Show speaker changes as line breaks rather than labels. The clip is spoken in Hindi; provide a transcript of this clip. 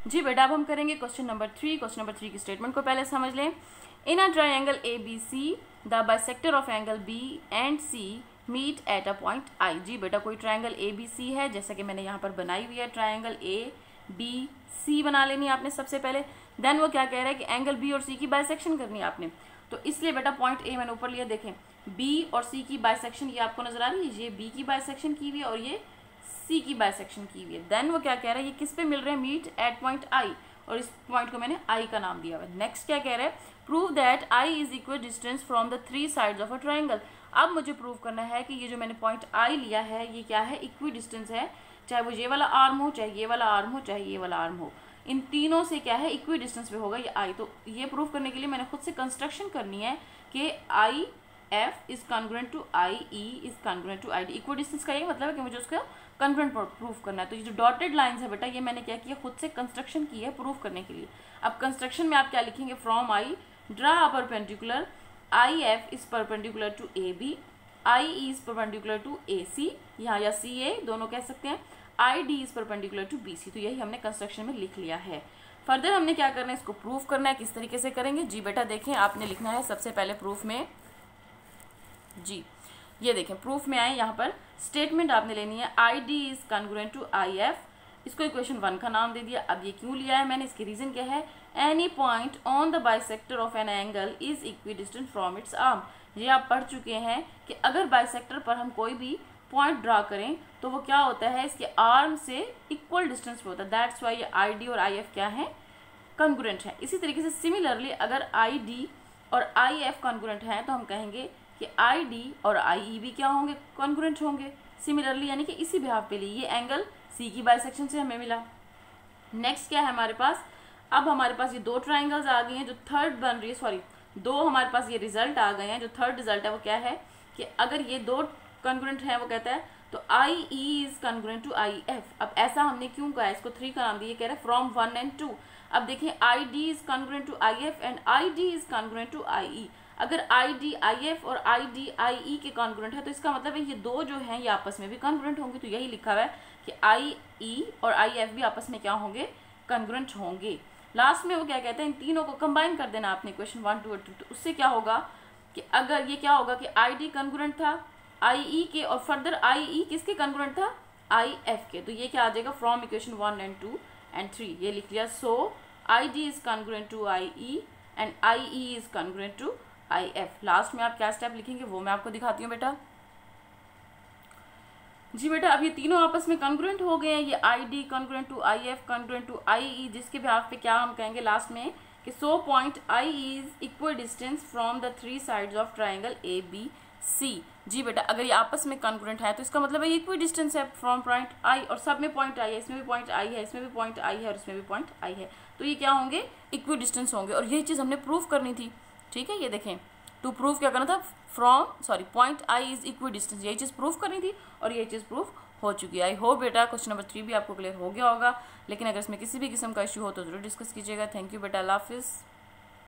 जी बेटा, अब हम करेंगे क्वेश्चन नंबर 3। क्वेश्चन नंबर 3 की स्टेटमेंट को पहले समझ लें। In a triangle ABC the bisector of angle B and C meet at a point I। जी बेटा, कोई ट्रायंगल ABC है, जैसा कि मैंने यहाँ पर बनाई हुई है ट्रायंगल ABC बना लेनी है आपने सबसे पहले। देन वो क्या कह रहा है कि एंगल B और C की बाइसेक्शन करनी है आपने। तो इसलिए बेटा पॉइंट A मैंने ऊपर लिया, देखें B और C की बाइसेक्शन ये आपको नजर आ रही है, ये B की बाइसेक्शन की हुई है और ये C की बाइसेक्शन की हुई है। देन वो क्या कह रहा है, ये किस पे मिल रहे हैं, मीट एट पॉइंट I, और इस पॉइंट को मैंने I का नाम दिया हुआ है। नेक्स्ट क्या कह रहा है, prove that I is equal distance from the 3 sides of a triangle. अब मुझे प्रूव करना है कि ये जो मैंने पॉइंट I लिया है ये क्या है, इक्वी डिस्टेंस है, चाहे वो ये वाला आर्म हो, चाहे ये वाला आर्म हो, चाहे ये वाला आर्म हो, इन तीनों से क्या है, इक्वी डिस्टेंस पे होगा ये I। तो ये प्रूव करने के लिए मैंने खुद से कंस्ट्रक्शन करनी है कि IF is congruent to IE is congruent to ID। Equidistance का ये मतलब है कि मुझे उसका कॉन्ग्रुएंट प्रूफ करना है। तो ये जो डॉटेड लाइंस है बेटा, ये मैंने क्या किया, खुद से कंस्ट्रक्शन की है प्रूफ करने के लिए। अब कंस्ट्रक्शन में आप क्या लिखेंगे, from I draw a perpendicular, IF is perpendicular to AB, IE is perpendicular to AC, यहाँ या CA दोनों कह सकते हैं, ID is perpendicular to BC। तो यही हमने कंस्ट्रक्शन में लिख लिया है। फर्दर हमने क्या करना है, इसको प्रूफ करना है। किस तरीके से करेंगे, जी बेटा देखें, आपने लिखना है सबसे पहले प्रूफ में, जी ये देखें प्रूफ में आए, यहाँ पर स्टेटमेंट आपने लेनी है ID is congruent to IF, इसको इक्वेशन 1 का नाम दे दिया। अब ये क्यों लिया है मैंने, इसकी रीजन क्या है, any point on the bisector of an angle is equi distant from its arm. ये आप पढ़ चुके हैं कि अगर बाइसेक्टर पर हम कोई भी पॉइंट ड्रा करें तो वो क्या होता है, इसके आर्म से इक्वल डिस्टेंस पे होता है। दैट्स वाई ये ID और IF क्या है, कॉन्ग्रुएंट है। इसी तरीके से सिमिलरली अगर ID और IF कॉन्ग्रुएंट है तो हम कहेंगे कि ID और IE भी क्या होंगे, कॉन्ग्रुएंट होंगे सिमिलरली, यानी कि इसी बिहाफ पे लिए। ये एंगल C की बाइसेक्शन से हमें मिला। नेक्स्ट क्या है हमारे पास, अब हमारे पास ये दो ट्राइंगल्स आ गए हैं, जो थर्ड बन रही है, सॉरी दो हमारे पास ये रिजल्ट आ गए हैं। जो थर्ड रिजल्ट है वो क्या है कि अगर ये दो कॉन्ग्रुएंट है, वो कहता है तो IE is congruent to IF। अब ऐसा हमने क्यों कहा, इसको 3 का नाम दिया, कह रहे हैं फ्रॉम 1 and 2। अब देखिए ID is congruent to IF and ID is congruent to IE। अगर ID IF और ID IE के कॉन्ग्रुएंट है तो इसका मतलब है ये दो जो हैं ये आपस में भी कॉन्ग्रुएंट होंगे। तो यही लिखा हुआ है कि IE और IF भी आपस में क्या होंगे, कॉन्ग्रुएंट होंगे। लास्ट में वो क्या कहते हैं, इन तीनों को कंबाइन कर देना आपने इक्वेशन 1 2 और 3। तो उससे क्या होगा कि अगर ये क्या होगा कि ID कॉन्ग्रुएंट था IE के, और फर्दर IE किसके कॉन्ग्रुएंट था, IF के। तो ये क्या आ जाएगा, फ्रॉम इक्वेशन 1 and 2 and 3 ये लिख लिया। So ID is congruent to IE and IE is congruent to IF। Last में आप क्या स्टेप लिखेंगे वो मैं आपको दिखाती हूँ बेटा। जी बेटा, अब ये तीनों आपस में कॉन्ग्रुएंट हो गए हैं, ये ID congruent to IF congruent to IE, जिसके बिहाफ पे क्या हम कहेंगे लास्ट में कि so point I is equal distance from the 3 sides of triangle ABC। जी बेटा, अगर ये आपस में कॉन्ग्रुएंट है तो इसका मतलब है इक्वी डिस्टेंस है फ्रॉम पॉइंट I, और सब में पॉइंट I है, इसमें भी पॉइंट I है, इसमें भी पॉइंट I है और इसमें भी पॉइंट I है। तो ये क्या होंगे, इक्वी डिस्टेंस होंगे। और यही चीज़ हमने प्रूव करनी थी, ठीक है। ये देखें, टू प्रूव क्या करना था, point I is equi distance, यही चीज़ प्रूव करनी थी और यही चीज़ प्रूव हो चुकी है। आई होप बेटा क्वेश्चन नंबर 3 भी आपको क्लियर हो गया होगा, लेकिन अगर इसमें किसी भी किस्म का इशू हो तो जरूर डिस्कस कीजिएगा। थैंक यू बेटा, अल्लाह हाफिज़।